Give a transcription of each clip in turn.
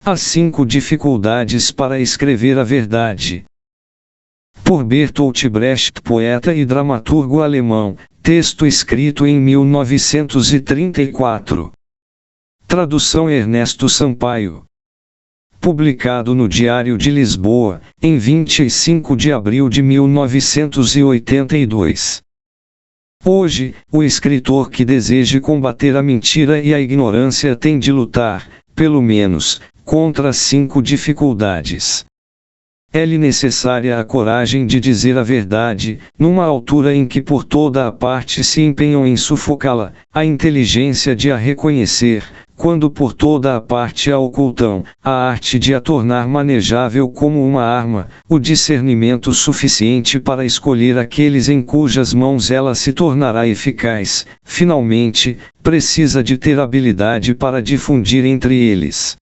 As 5 dificuldades para escrever a verdade. Por Bertolt Brecht, poeta e dramaturgo alemão, texto escrito em 1934. Tradução Ernesto Sampaio. Publicado no Diário de Lisboa, em 25 de abril de 1982. Hoje, o escritor que deseje combater a mentira e a ignorância tem de lutar, pelo menos, contra as 5 dificuldades. É-lhe necessária a coragem de dizer a verdade, numa altura em que por toda a parte se empenham em sufocá-la, a inteligência de a reconhecer, quando por toda a parte a ocultam, a arte de a tornar manejável como uma arma, o discernimento suficiente para escolher aqueles em cujas mãos ela se tornará eficaz, finalmente, precisa de ter habilidade para difundir entre eles.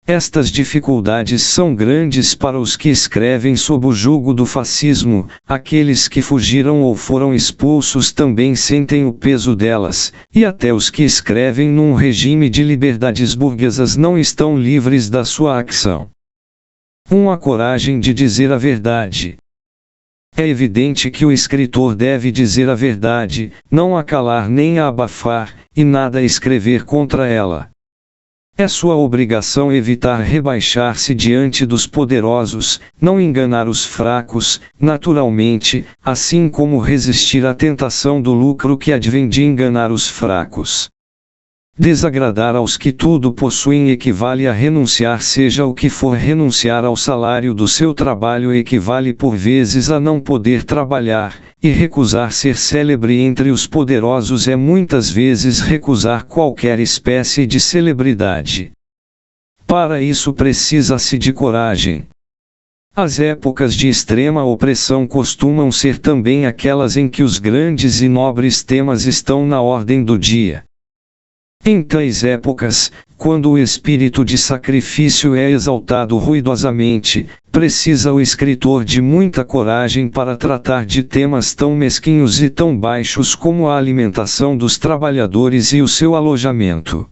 Estas dificuldades são grandes para os que escrevem sob o jugo do fascismo, aqueles que fugiram ou foram expulsos também sentem o peso delas, e até os que escrevem num regime de liberdades burguesas não estão livres da sua ação. A coragem de dizer a verdade. É evidente que o escritor deve dizer a verdade, não a calar nem a abafar, e nada escrever contra ela. É sua obrigação evitar rebaixar-se diante dos poderosos, não enganar os fracos, naturalmente, assim como resistir à tentação do lucro que advém de enganar os fracos. Desagradar aos que tudo possuem equivale a renunciar, seja o que for. Renunciar ao salário do seu trabalho equivale por vezes a não poder trabalhar, e recusar ser célebre entre os poderosos é muitas vezes recusar qualquer espécie de celebridade. Para isso precisa-se de coragem. As épocas de extrema opressão costumam ser também aquelas em que os grandes e nobres temas estão na ordem do dia. Em tais épocas, quando o espírito de sacrifício é exaltado ruidosamente, precisa o escritor de muita coragem para tratar de temas tão mesquinhos e tão baixos como a alimentação dos trabalhadores e o seu alojamento.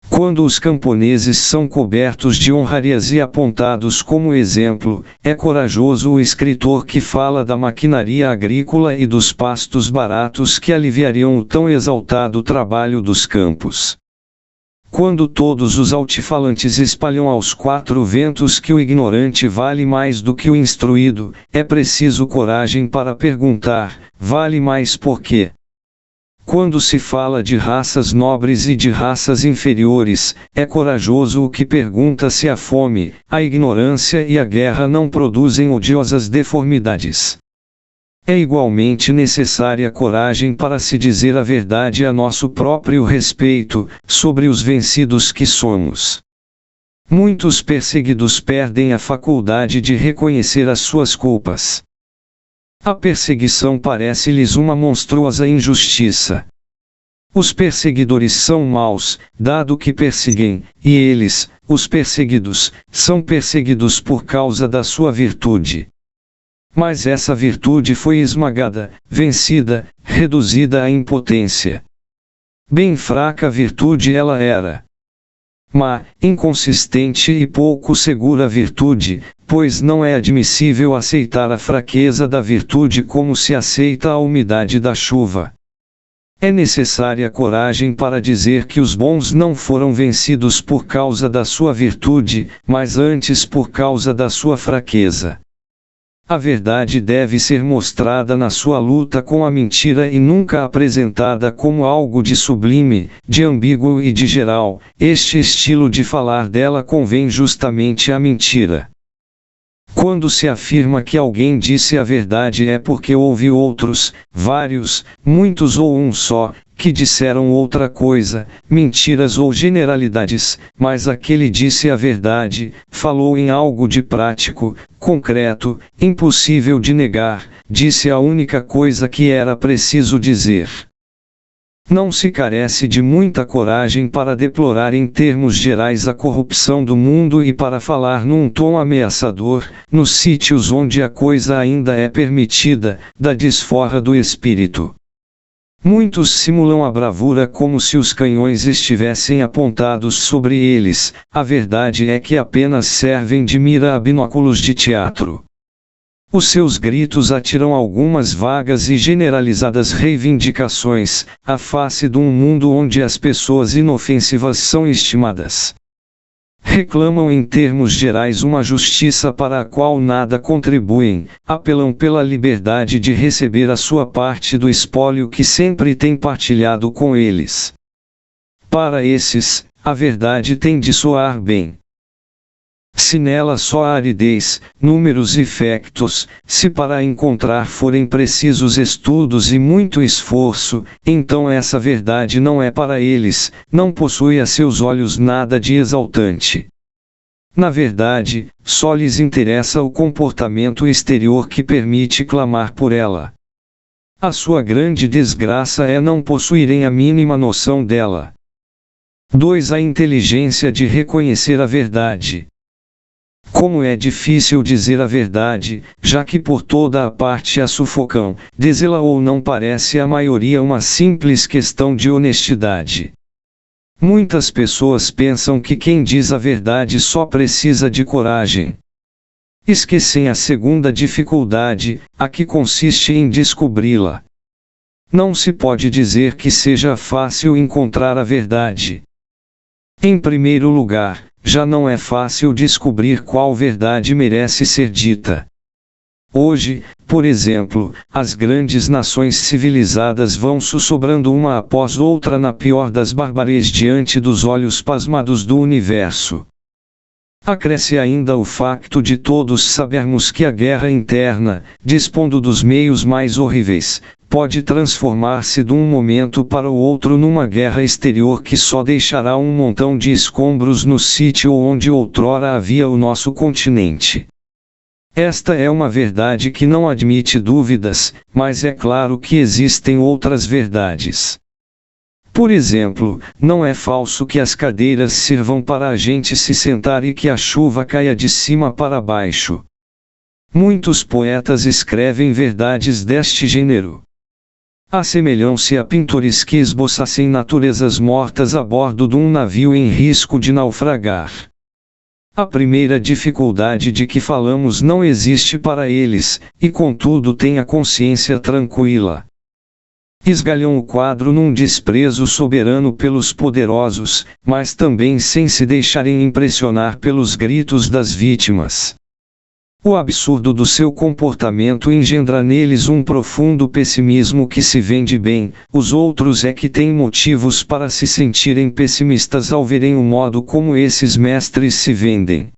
Quando os camponeses são cobertos de honrarias e apontados como exemplo, é corajoso o escritor que fala da maquinaria agrícola e dos pastos baratos que aliviariam o tão exaltado trabalho dos campos. Quando todos os altifalantes espalham aos 4 ventos que o ignorante vale mais do que o instruído, é preciso coragem para perguntar: vale mais por quê? Quando se fala de raças nobres e de raças inferiores, é corajoso o que pergunta se a fome, a ignorância e a guerra não produzem odiosas deformidades. É igualmente necessária coragem para se dizer a verdade a nosso próprio respeito, sobre os vencidos que somos. Muitos perseguidos perdem a faculdade de reconhecer as suas culpas. A perseguição parece-lhes uma monstruosa injustiça. Os perseguidores são maus, dado que perseguem, e eles, os perseguidos, são perseguidos por causa da sua virtude. Mas essa virtude foi esmagada, vencida, reduzida à impotência. Bem fraca virtude ela era. Má, inconsistente e pouco segura virtude, pois não é admissível aceitar a fraqueza da virtude como se aceita a umidade da chuva. É necessária coragem para dizer que os bons não foram vencidos por causa da sua virtude, mas antes por causa da sua fraqueza. A verdade deve ser mostrada na sua luta com a mentira e nunca apresentada como algo de sublime, de ambíguo e de geral. Este estilo de falar dela convém justamente à mentira. Quando se afirma que alguém disse a verdade é porque houve outros, vários, muitos ou um só, que disseram outra coisa, mentiras ou generalidades, mas aquele disse a verdade, falou em algo de prático, concreto, impossível de negar, disse a única coisa que era preciso dizer. Não se carece de muita coragem para deplorar em termos gerais a corrupção do mundo e para falar num tom ameaçador, nos sítios onde a coisa ainda é permitida, da desforra do espírito. Muitos simulam a bravura como se os canhões estivessem apontados sobre eles, a verdade é que apenas servem de mira a binóculos de teatro. Os seus gritos atiram algumas vagas e generalizadas reivindicações, à face de um mundo onde as pessoas inofensivas são estimadas. Reclamam em termos gerais uma justiça para a qual nada contribuem, apelam pela liberdade de receber a sua parte do espólio que sempre têm partilhado com eles. Para esses, a verdade tem de soar bem. Se nela só há aridez, números e factos, se para a encontrar forem precisos estudos e muito esforço, então essa verdade não é para eles, não possui a seus olhos nada de exaltante. Na verdade, só lhes interessa o comportamento exterior que permite clamar por ela. A sua grande desgraça é não possuírem a mínima noção dela. 2. A inteligência de reconhecer a verdade. Como é difícil dizer a verdade, já que por toda a parte a sufocam, dizê-la ou não parece à maioria uma simples questão de honestidade. Muitas pessoas pensam que quem diz a verdade só precisa de coragem. Esquecem a segunda dificuldade, a que consiste em descobri-la. Não se pode dizer que seja fácil encontrar a verdade. Em primeiro lugar, já não é fácil descobrir qual verdade merece ser dita. Hoje, por exemplo, as grandes nações civilizadas vão sussurrando uma após outra na pior das barbáries diante dos olhos pasmados do universo. Acresce ainda o facto de todos sabermos que a guerra interna, dispondo dos meios mais horríveis, pode transformar-se de um momento para o outro numa guerra exterior que só deixará um montão de escombros no sítio onde outrora havia o nosso continente. Esta é uma verdade que não admite dúvidas, mas é claro que existem outras verdades. Por exemplo, não é falso que as cadeiras sirvam para a gente se sentar e que a chuva caia de cima para baixo. Muitos poetas escrevem verdades deste gênero. Assemelham-se a pintores que esboçassem naturezas mortas a bordo de um navio em risco de naufragar. A primeira dificuldade de que falamos não existe para eles, e contudo têm a consciência tranquila. Esgalham o quadro num desprezo soberano pelos poderosos, mas também sem se deixarem impressionar pelos gritos das vítimas. O absurdo do seu comportamento engendra neles um profundo pessimismo que se vende bem, os outros é que têm motivos para se sentirem pessimistas ao verem o modo como esses mestres se vendem.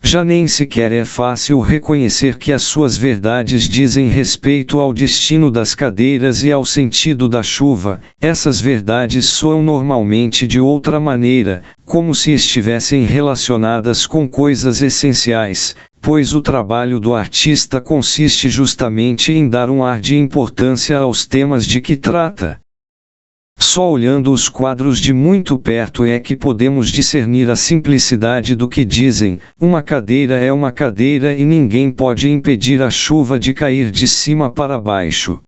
Já nem sequer é fácil reconhecer que as suas verdades dizem respeito ao destino das cadeiras e ao sentido da chuva, essas verdades soam normalmente de outra maneira, como se estivessem relacionadas com coisas essenciais, pois o trabalho do artista consiste justamente em dar um ar de importância aos temas de que trata. Só olhando os quadros de muito perto é que podemos discernir a simplicidade do que dizem: uma cadeira é uma cadeira e ninguém pode impedir a chuva de cair de cima para baixo.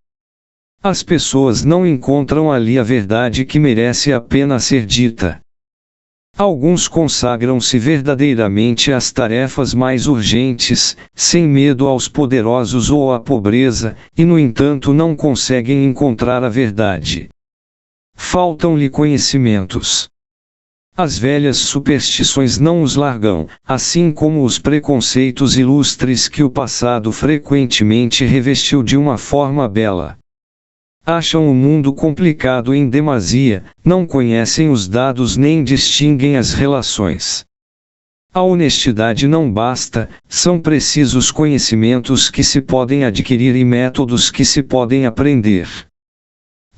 As pessoas não encontram ali a verdade que merece a pena ser dita. Alguns consagram-se verdadeiramente às tarefas mais urgentes, sem medo aos poderosos ou à pobreza, e no entanto não conseguem encontrar a verdade. Faltam-lhe conhecimentos. As velhas superstições não os largam, assim como os preconceitos ilustres que o passado frequentemente revestiu de uma forma bela. Acham o mundo complicado em demasia, não conhecem os dados nem distinguem as relações. A honestidade não basta, são precisos conhecimentos que se podem adquirir e métodos que se podem aprender.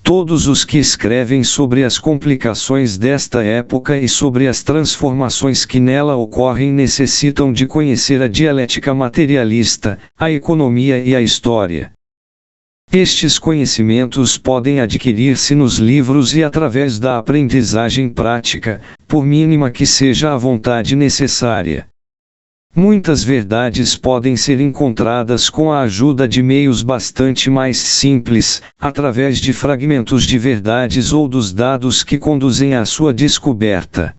Todos os que escrevem sobre as complicações desta época e sobre as transformações que nela ocorrem necessitam de conhecer a dialética materialista, a economia e a história. Estes conhecimentos podem adquirir-se nos livros e através da aprendizagem prática, por mínima que seja a vontade necessária. Muitas verdades podem ser encontradas com a ajuda de meios bastante mais simples, através de fragmentos de verdades ou dos dados que conduzem à sua descoberta.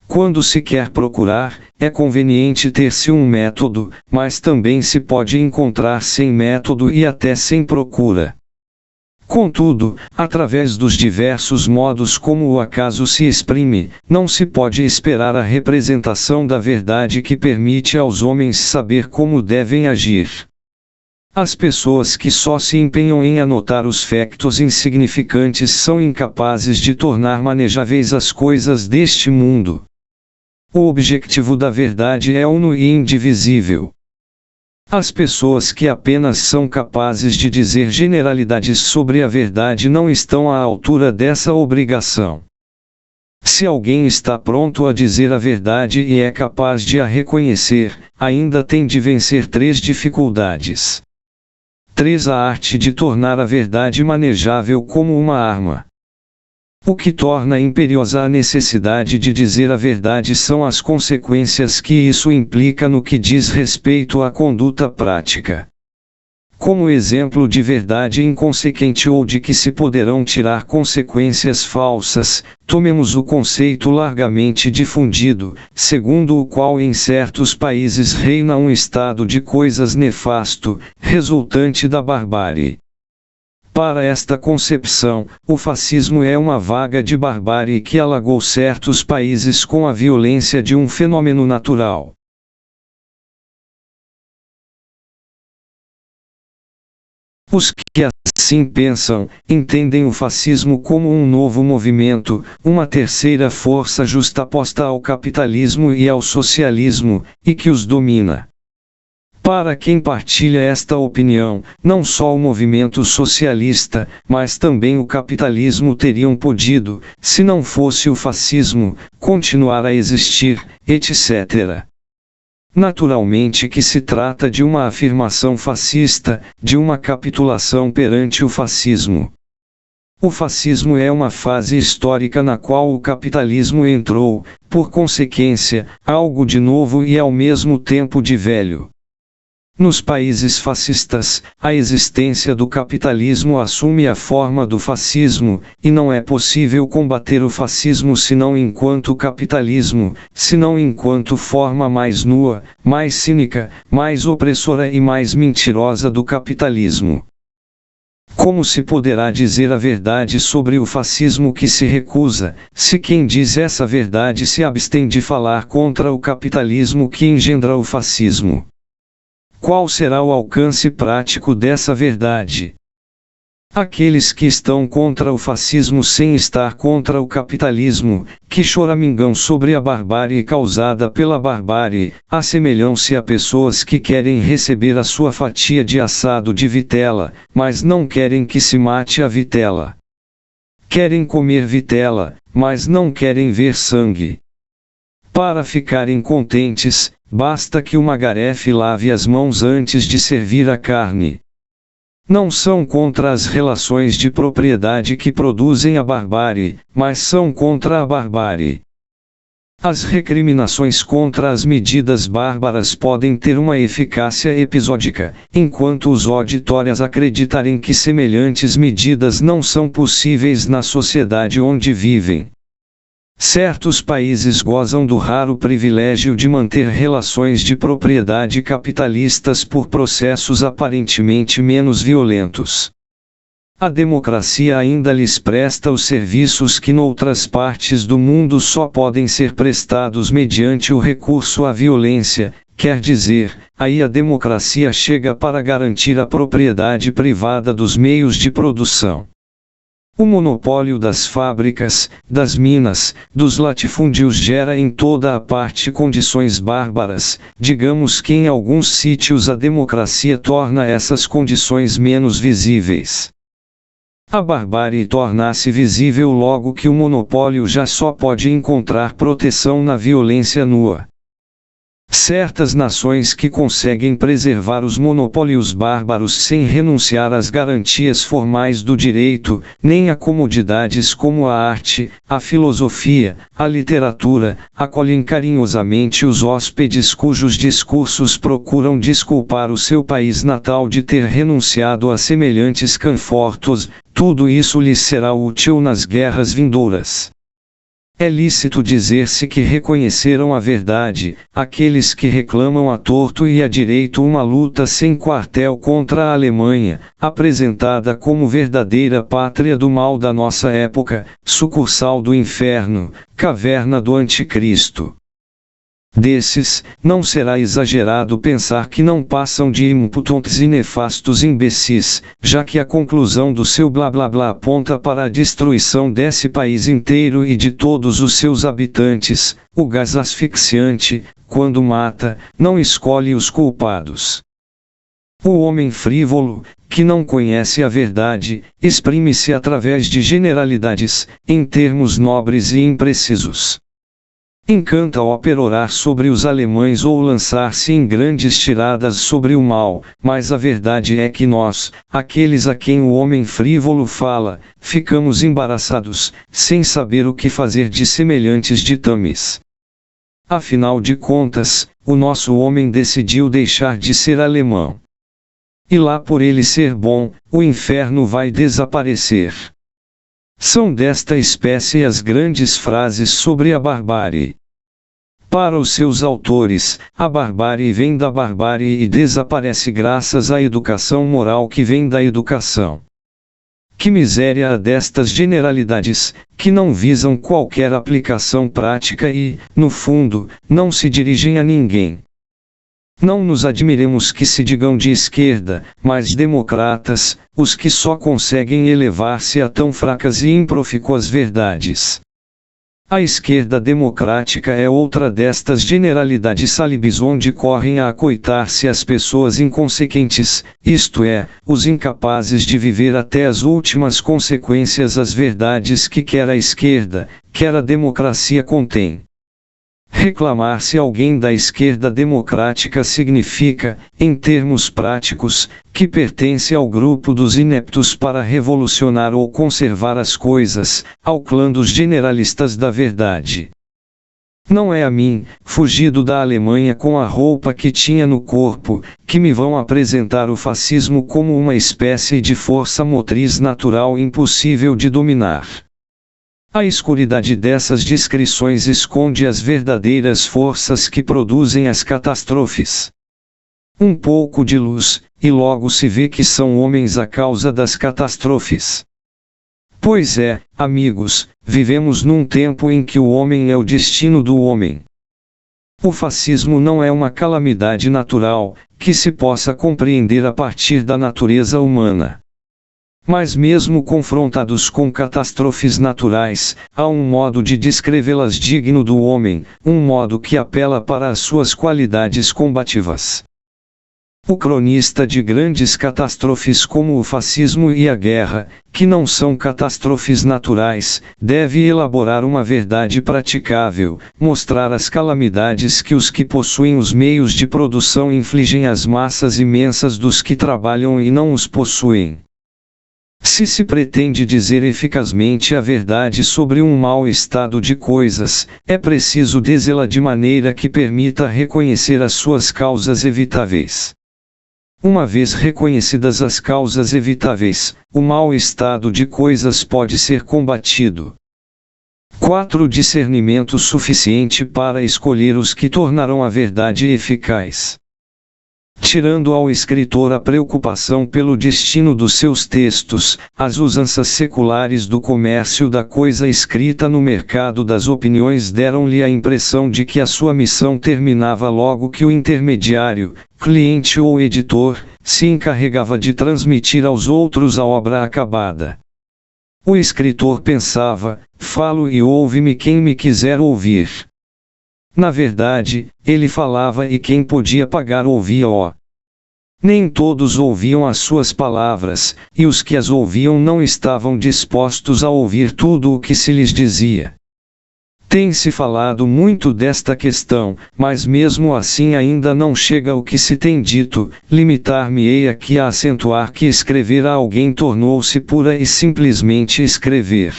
Quando se quer procurar, é conveniente ter-se um método, mas também se pode encontrar sem método e até sem procura. Contudo, através dos diversos modos como o acaso se exprime, não se pode esperar a representação da verdade que permite aos homens saber como devem agir. As pessoas que só se empenham em anotar os factos insignificantes são incapazes de tornar manejáveis as coisas deste mundo. O objetivo da verdade é uno e indivisível. As pessoas que apenas são capazes de dizer generalidades sobre a verdade não estão à altura dessa obrigação. Se alguém está pronto a dizer a verdade e é capaz de a reconhecer, ainda tem de vencer 3 dificuldades. 3. A arte de tornar a verdade manejável como uma arma. O que torna imperiosa a necessidade de dizer a verdade são as consequências que isso implica no que diz respeito à conduta prática. Como exemplo de verdade inconsequente ou de que se poderão tirar consequências falsas, tomemos o conceito largamente difundido, segundo o qual em certos países reina um estado de coisas nefasto, resultante da barbárie. Para esta concepção, o fascismo é uma vaga de barbárie que alagou certos países com a violência de um fenômeno natural. Os que assim pensam, entendem o fascismo como um novo movimento, uma terceira força justaposta ao capitalismo e ao socialismo, e que os domina. Para quem partilha esta opinião, não só o movimento socialista, mas também o capitalismo teriam podido, se não fosse o fascismo, continuar a existir, etc. Naturalmente que se trata de uma afirmação fascista, de uma capitulação perante o fascismo. O fascismo é uma fase histórica na qual o capitalismo entrou, por consequência, algo de novo e ao mesmo tempo de velho. Nos países fascistas, a existência do capitalismo assume a forma do fascismo, e não é possível combater o fascismo senão enquanto capitalismo, senão enquanto forma mais nua, mais cínica, mais opressora e mais mentirosa do capitalismo. Como se poderá dizer a verdade sobre o fascismo que se recusa, se quem diz essa verdade se abstém de falar contra o capitalismo que engendra o fascismo? Qual será o alcance prático dessa verdade? Aqueles que estão contra o fascismo sem estar contra o capitalismo, que choramingam sobre a barbárie causada pela barbárie, assemelham-se a pessoas que querem receber a sua fatia de assado de vitela, mas não querem que se mate a vitela. Querem comer vitela, mas não querem ver sangue. Para ficarem contentes, basta que o magarefe lave as mãos antes de servir a carne. Não são contra as relações de propriedade que produzem a barbárie, mas são contra a barbárie. As recriminações contra as medidas bárbaras podem ter uma eficácia episódica, enquanto os auditórios acreditarem que semelhantes medidas não são possíveis na sociedade onde vivem. Certos países gozam do raro privilégio de manter relações de propriedade capitalistas por processos aparentemente menos violentos. A democracia ainda lhes presta os serviços que noutras partes do mundo só podem ser prestados mediante o recurso à violência, quer dizer, aí a democracia chega para garantir a propriedade privada dos meios de produção. O monopólio das fábricas, das minas, dos latifúndios gera em toda a parte condições bárbaras, digamos que em alguns sítios a democracia torna essas condições menos visíveis. A barbárie torna-se visível logo que o monopólio já só pode encontrar proteção na violência nua. Certas nações que conseguem preservar os monopólios bárbaros sem renunciar às garantias formais do direito, nem a comodidades como a arte, a filosofia, a literatura, acolhem carinhosamente os hóspedes cujos discursos procuram desculpar o seu país natal de ter renunciado a semelhantes confortos. Tudo isso lhes será útil nas guerras vindouras. É lícito dizer-se que reconheceram a verdade, aqueles que reclamam a torto e a direito uma luta sem quartel contra a Alemanha, apresentada como verdadeira pátria do mal da nossa época, sucursal do inferno, caverna do anticristo. Desses, não será exagerado pensar que não passam de impotentes e nefastos imbecis, já que a conclusão do seu blá blá blá aponta para a destruição desse país inteiro e de todos os seus habitantes. O gás asfixiante, quando mata, não escolhe os culpados. O homem frívolo, que não conhece a verdade, exprime-se através de generalidades, em termos nobres e imprecisos. Encanta-o perorar sobre os alemães ou lançar-se em grandes tiradas sobre o mal, mas a verdade é que nós, aqueles a quem o homem frívolo fala, ficamos embaraçados, sem saber o que fazer de semelhantes ditames. Afinal de contas, o nosso homem decidiu deixar de ser alemão. E lá por ele ser bom, o inferno vai desaparecer. São desta espécie as grandes frases sobre a barbárie. Para os seus autores, a barbárie vem da barbárie e desaparece graças à educação moral que vem da educação. Que miséria a destas generalidades, que não visam qualquer aplicação prática e, no fundo, não se dirigem a ninguém. Não nos admiremos que se digam de esquerda, mas democratas, os que só conseguem elevar-se a tão fracas e improfícuas verdades. A esquerda democrática é outra destas generalidades salibis onde correm a acoitar-se as pessoas inconsequentes, isto é, os incapazes de viver até as últimas consequências as verdades que quer a esquerda, quer a democracia contém. Reclamar-se alguém da esquerda democrática significa, em termos práticos, que pertence ao grupo dos ineptos para revolucionar ou conservar as coisas, ao clã dos generalistas da verdade. Não é a mim, fugido da Alemanha com a roupa que tinha no corpo, que me vão apresentar o fascismo como uma espécie de força motriz natural impossível de dominar. A escuridade dessas descrições esconde as verdadeiras forças que produzem as catástrofes. Um pouco de luz, e logo se vê que são homens a causa das catástrofes. Pois é, amigos, vivemos num tempo em que o homem é o destino do homem. O fascismo não é uma calamidade natural, que se possa compreender a partir da natureza humana. Mas mesmo confrontados com catástrofes naturais, há um modo de descrevê-las digno do homem, um modo que apela para as suas qualidades combativas. O cronista de grandes catástrofes como o fascismo e a guerra, que não são catástrofes naturais, deve elaborar uma verdade praticável, mostrar as calamidades que os que possuem os meios de produção infligem às massas imensas dos que trabalham e não os possuem. Se pretende dizer eficazmente a verdade sobre um mau estado de coisas, é preciso dizê-la de maneira que permita reconhecer as suas causas evitáveis. Uma vez reconhecidas as causas evitáveis, o mau estado de coisas pode ser combatido. 4. Discernimento suficiente para escolher os que tornarão a verdade eficaz. Tirando ao escritor a preocupação pelo destino dos seus textos, as usanças seculares do comércio da coisa escrita no mercado das opiniões deram-lhe a impressão de que a sua missão terminava logo que o intermediário, cliente ou editor, se encarregava de transmitir aos outros a obra acabada. O escritor pensava: falo e ouve-me quem me quiser ouvir. Na verdade, ele falava e quem podia pagar ouvia-o. Nem todos ouviam as suas palavras, e os que as ouviam não estavam dispostos a ouvir tudo o que se lhes dizia. Tem-se falado muito desta questão, mas mesmo assim ainda não chega ao que se tem dito. Limitar-me-ei aqui a acentuar que escrever a alguém tornou-se pura e simplesmente escrever.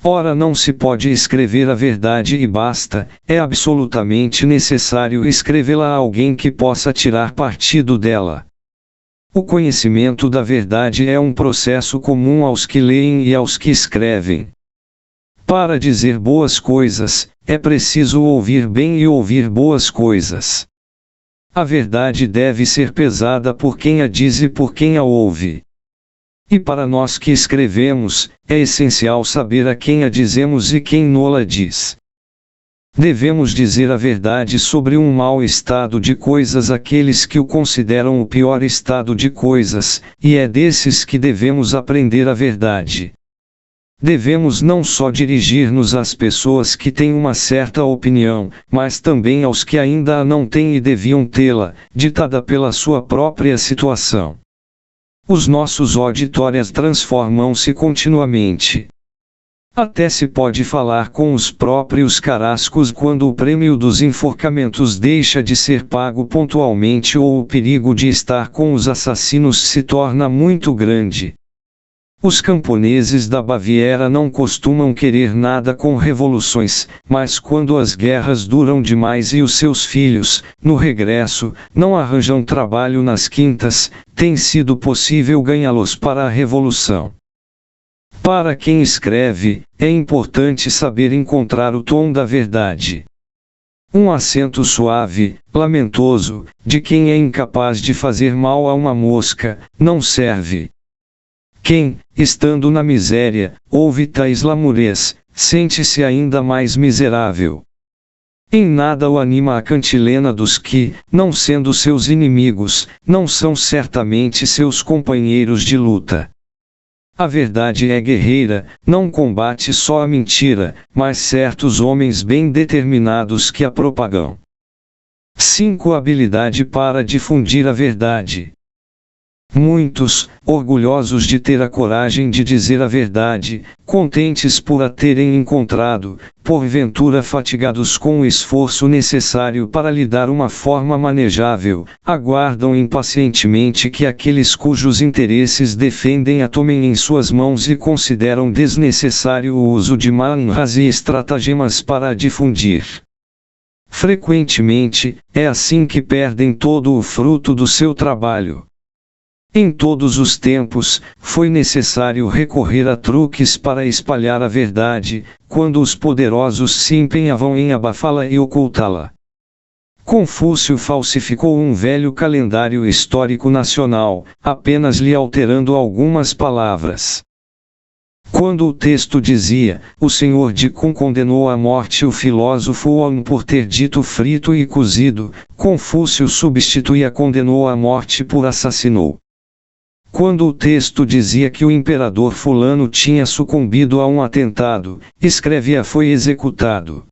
Ora, não se pode escrever a verdade e basta, é absolutamente necessário escrevê-la a alguém que possa tirar partido dela. O conhecimento da verdade é um processo comum aos que leem e aos que escrevem. Para dizer boas coisas, é preciso ouvir bem e ouvir boas coisas. A verdade deve ser pesada por quem a diz e por quem a ouve. E para nós que escrevemos, é essencial saber a quem a dizemos e quem nola diz. Devemos dizer a verdade sobre um mau estado de coisas àqueles que o consideram o pior estado de coisas, e é desses que devemos aprender a verdade. Devemos não só dirigir-nos às pessoas que têm uma certa opinião, mas também aos que ainda a não têm e deviam tê-la, ditada pela sua própria situação. Os nossos auditórios transformam-se continuamente. Até se pode falar com os próprios carrascos quando o prêmio dos enforcamentos deixa de ser pago pontualmente ou o perigo de estar com os assassinos se torna muito grande. Os camponeses da Baviera não costumam querer nada com revoluções, mas quando as guerras duram demais e os seus filhos, no regresso, não arranjam trabalho nas quintas, tem sido possível ganhá-los para a revolução. Para quem escreve, é importante saber encontrar o tom da verdade. Um acento suave, lamentoso, de quem é incapaz de fazer mal a uma mosca, não serve. Quem, estando na miséria, ouve tais lamúrias, sente-se ainda mais miserável. Em nada o anima a cantilena dos que, não sendo seus inimigos, não são certamente seus companheiros de luta. A verdade é guerreira, não combate só a mentira, mas certos homens bem determinados que a propagam. 5. Habilidade para difundir a verdade. Muitos, orgulhosos de ter a coragem de dizer a verdade, contentes por a terem encontrado, porventura fatigados com o esforço necessário para lhe dar uma forma manejável, aguardam impacientemente que aqueles cujos interesses defendem a tomem em suas mãos e consideram desnecessário o uso de manhas e estratagemas para a difundir. Frequentemente, é assim que perdem todo o fruto do seu trabalho. Em todos os tempos, foi necessário recorrer a truques para espalhar a verdade, quando os poderosos se empenhavam em abafá-la e ocultá-la. Confúcio falsificou um velho calendário histórico nacional, apenas lhe alterando algumas palavras. Quando o texto dizia, o senhor de Kun condenou à morte o filósofo Wang por ter dito frito e cozido, Confúcio substituía condenou à morte por assassinou. Quando o texto dizia que o imperador fulano tinha sucumbido a um atentado, escrevia foi executado.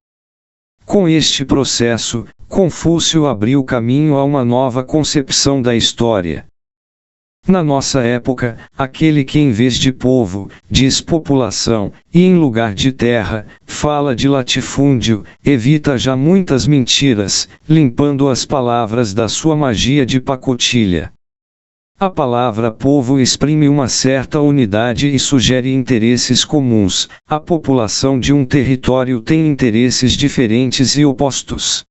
Com este processo, Confúcio abriu caminho a uma nova concepção da história. Na nossa época, aquele que em vez de povo, diz população, e em lugar de terra, fala de latifúndio, evita já muitas mentiras, limpando as palavras da sua magia de pacotilha. A palavra povo exprime uma certa unidade e sugere interesses comuns. A população de um território tem interesses diferentes e opostos.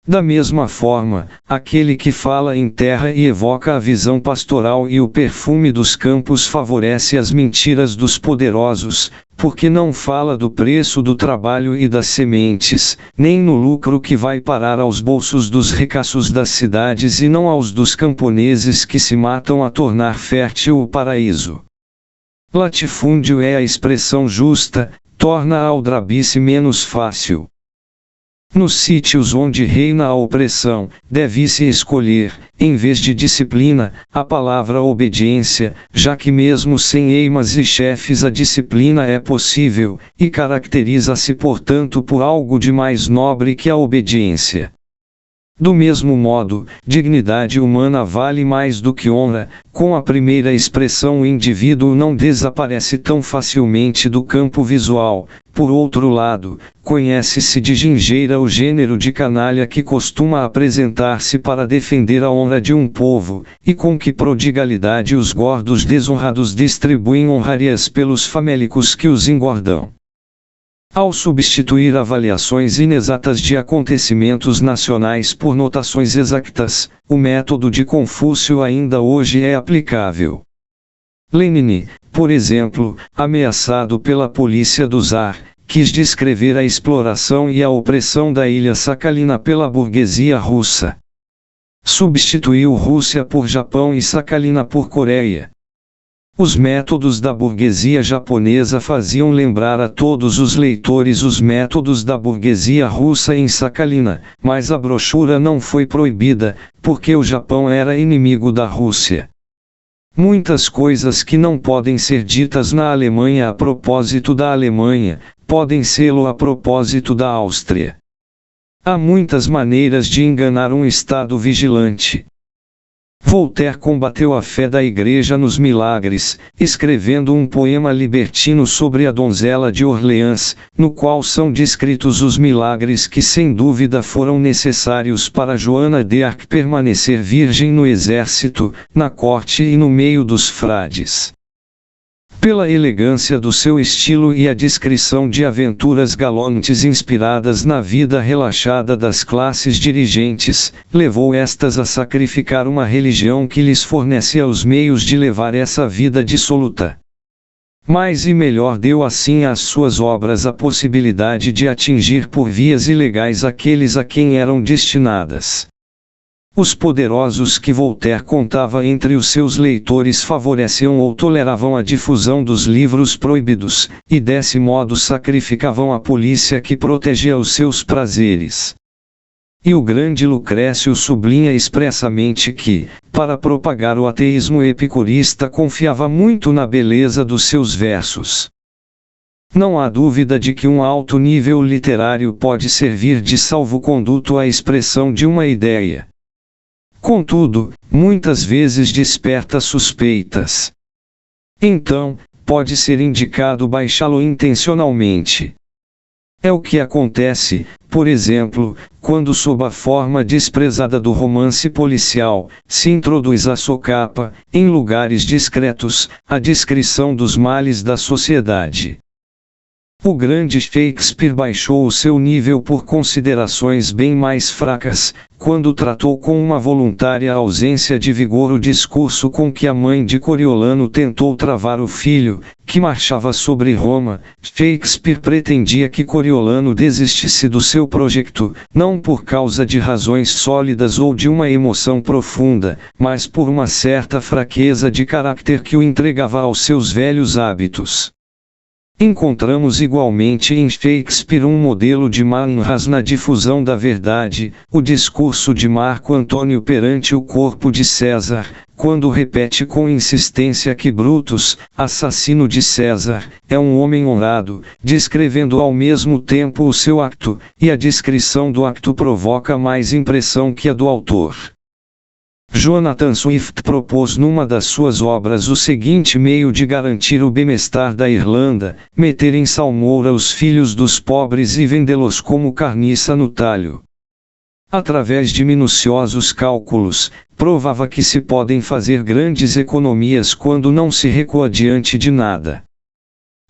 Da mesma forma, aquele que fala em terra e evoca a visão pastoral e o perfume dos campos favorece as mentiras dos poderosos, porque não fala do preço do trabalho e das sementes, nem no lucro que vai parar aos bolsos dos ricaços das cidades e não aos dos camponeses que se matam a tornar fértil o paraíso. Latifúndio é a expressão justa, torna a aldrabice menos fácil. Nos sítios onde reina a opressão, deve-se escolher, em vez de disciplina, a palavra obediência, já que mesmo sem eimas e chefes a disciplina é possível, e caracteriza-se portanto por algo de mais nobre que a obediência. Do mesmo modo, dignidade humana vale mais do que honra. Com a primeira expressão, o indivíduo não desaparece tão facilmente do campo visual. Por outro lado, conhece-se de gingeira o gênero de canalha que costuma apresentar-se para defender a honra de um povo, e com que prodigalidade os gordos desonrados distribuem honrarias pelos famélicos que os engordam. Ao substituir avaliações inexatas de acontecimentos nacionais por notações exatas, o método de Confúcio ainda hoje é aplicável. Lenin, por exemplo, ameaçado pela polícia do Czar, quis descrever a exploração e a opressão da ilha Sakhalina pela burguesia russa. Substituiu Rússia por Japão e Sakhalina por Coreia. Os métodos da burguesia japonesa faziam lembrar a todos os leitores os métodos da burguesia russa em Sakhalina, mas a brochura não foi proibida, porque o Japão era inimigo da Rússia. Muitas coisas que não podem ser ditas na Alemanha a propósito da Alemanha, podem sê-lo a propósito da Áustria. Há muitas maneiras de enganar um Estado vigilante. Voltaire combateu a fé da Igreja nos milagres, escrevendo um poema libertino sobre a donzela de Orleans, no qual são descritos os milagres que sem dúvida foram necessários para Joana d'Arc permanecer virgem no exército, na corte e no meio dos frades. Pela elegância do seu estilo e a descrição de aventuras galantes inspiradas na vida relaxada das classes dirigentes, levou estas a sacrificar uma religião que lhes fornecia os meios de levar essa vida dissoluta. Mais e melhor deu assim às suas obras a possibilidade de atingir por vias ilegais aqueles a quem eram destinadas. Os poderosos que Voltaire contava entre os seus leitores favoreciam ou toleravam a difusão dos livros proibidos, e desse modo sacrificavam a polícia que protegia os seus prazeres. E o grande Lucrécio sublinha expressamente que, para propagar o ateísmo epicurista, confiava muito na beleza dos seus versos. Não há dúvida de que um alto nível literário pode servir de salvo-conduto à expressão de uma ideia. Contudo, muitas vezes desperta suspeitas. Então, pode ser indicado baixá-lo intencionalmente. É o que acontece, por exemplo, quando sob a forma desprezada do romance policial, se introduz a socapa, em lugares discretos, a descrição dos males da sociedade. O grande Shakespeare baixou o seu nível por considerações bem mais fracas, quando tratou com uma voluntária ausência de vigor o discurso com que a mãe de Coriolano tentou travar o filho, que marchava sobre Roma. Shakespeare pretendia que Coriolano desistisse do seu projeto, não por causa de razões sólidas ou de uma emoção profunda, mas por uma certa fraqueza de caráter que o entregava aos seus velhos hábitos. Encontramos igualmente em Shakespeare um modelo de Manhas na difusão da verdade, o discurso de Marco Antônio perante o corpo de César, quando repete com insistência que Brutus, assassino de César, é um homem honrado, descrevendo ao mesmo tempo o seu acto, e a descrição do acto provoca mais impressão que a do autor. Jonathan Swift propôs numa das suas obras o seguinte meio de garantir o bem-estar da Irlanda: meter em salmoura os filhos dos pobres e vendê-los como carniça no talho. Através de minuciosos cálculos, provava que se podem fazer grandes economias quando não se recua diante de nada.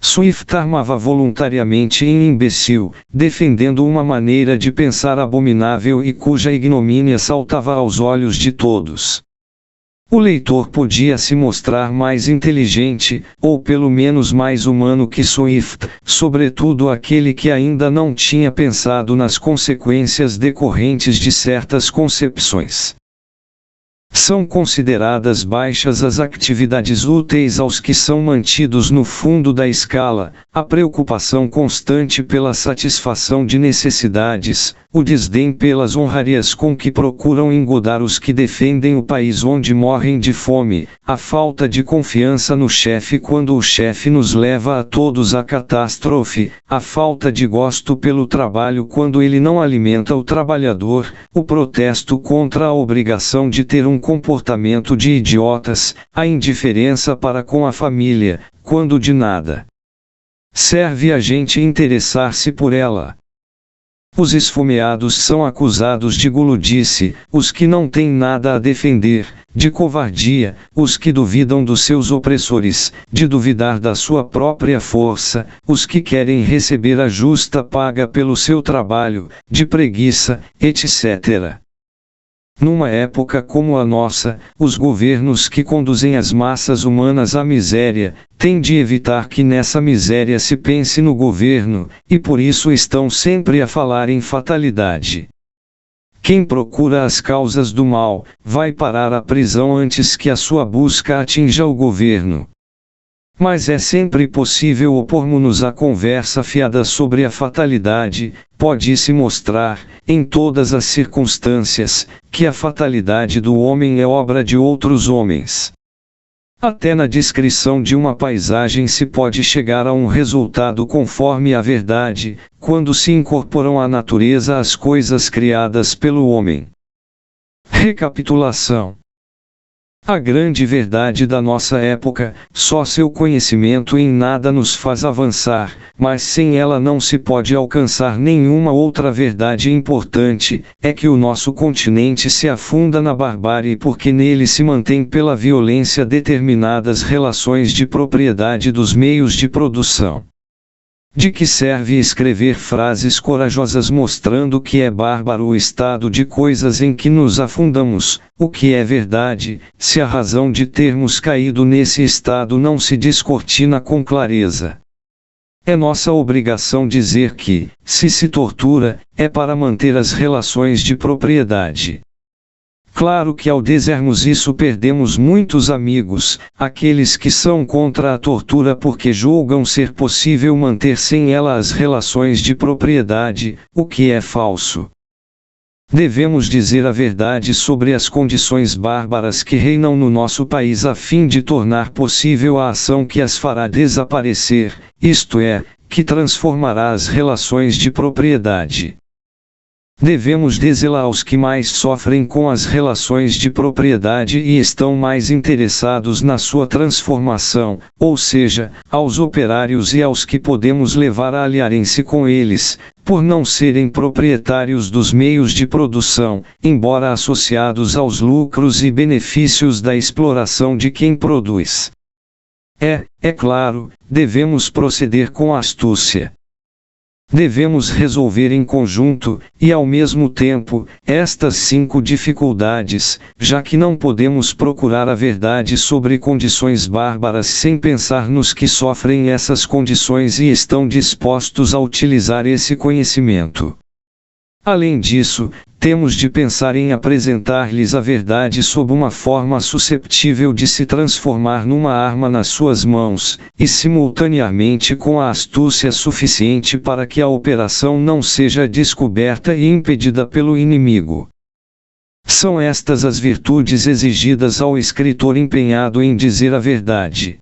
Swift armava voluntariamente em imbecil, defendendo uma maneira de pensar abominável e cuja ignomínia saltava aos olhos de todos. O leitor podia se mostrar mais inteligente, ou pelo menos mais humano que Swift, sobretudo aquele que ainda não tinha pensado nas consequências decorrentes de certas concepções. São consideradas baixas as atividades úteis aos que são mantidos no fundo da escala, a preocupação constante pela satisfação de necessidades, o desdém pelas honrarias com que procuram engodar os que defendem o país onde morrem de fome, a falta de confiança no chefe quando o chefe nos leva a todos à catástrofe, a falta de gosto pelo trabalho quando ele não alimenta o trabalhador, o protesto contra a obrigação de ter um comportamento de idiotas, a indiferença para com a família, quando de nada serve a gente interessar-se por ela. Os esfomeados são acusados de guludice, os que não têm nada a defender, de covardia, os que duvidam dos seus opressores, de duvidar da sua própria força, os que querem receber a justa paga pelo seu trabalho, de preguiça, etc. Numa época como a nossa, os governos que conduzem as massas humanas à miséria, têm de evitar que nessa miséria se pense no governo, e por isso estão sempre a falar em fatalidade. Quem procura as causas do mal, vai parar à prisão antes que a sua busca atinja o governo. Mas é sempre possível opormos-nos à conversa fiada sobre a fatalidade, pode-se mostrar, em todas as circunstâncias, que a fatalidade do homem é obra de outros homens. Até na descrição de uma paisagem se pode chegar a um resultado conforme a verdade, quando se incorporam à natureza as coisas criadas pelo homem. Recapitulação. A grande verdade da nossa época, só seu conhecimento em nada nos faz avançar, mas sem ela não se pode alcançar nenhuma outra verdade importante, é que o nosso continente se afunda na barbárie porque nele se mantém pela violência determinadas relações de propriedade dos meios de produção. De que serve escrever frases corajosas mostrando que é bárbaro o estado de coisas em que nos afundamos, o que é verdade, se a razão de termos caído nesse estado não se descortina com clareza? É nossa obrigação dizer que, se tortura, é para manter as relações de propriedade. Claro que ao dizermos isso perdemos muitos amigos, aqueles que são contra a tortura porque julgam ser possível manter sem ela as relações de propriedade, o que é falso. Devemos dizer a verdade sobre as condições bárbaras que reinam no nosso país a fim de tornar possível a ação que as fará desaparecer, isto é, que transformará as relações de propriedade. Devemos dizê-la aos que mais sofrem com as relações de propriedade e estão mais interessados na sua transformação, ou seja, aos operários e aos que podemos levar a aliarem-se com eles, por não serem proprietários dos meios de produção, embora associados aos lucros e benefícios da exploração de quem produz. É claro, devemos proceder com astúcia. Devemos resolver em conjunto, e ao mesmo tempo, estas 5 dificuldades, já que não podemos procurar a verdade sobre condições bárbaras sem pensar nos que sofrem essas condições e estão dispostos a utilizar esse conhecimento. Além disso, temos de pensar em apresentar-lhes a verdade sob uma forma susceptível de se transformar numa arma nas suas mãos, e simultaneamente com a astúcia suficiente para que a operação não seja descoberta e impedida pelo inimigo. São estas as virtudes exigidas ao escritor empenhado em dizer a verdade.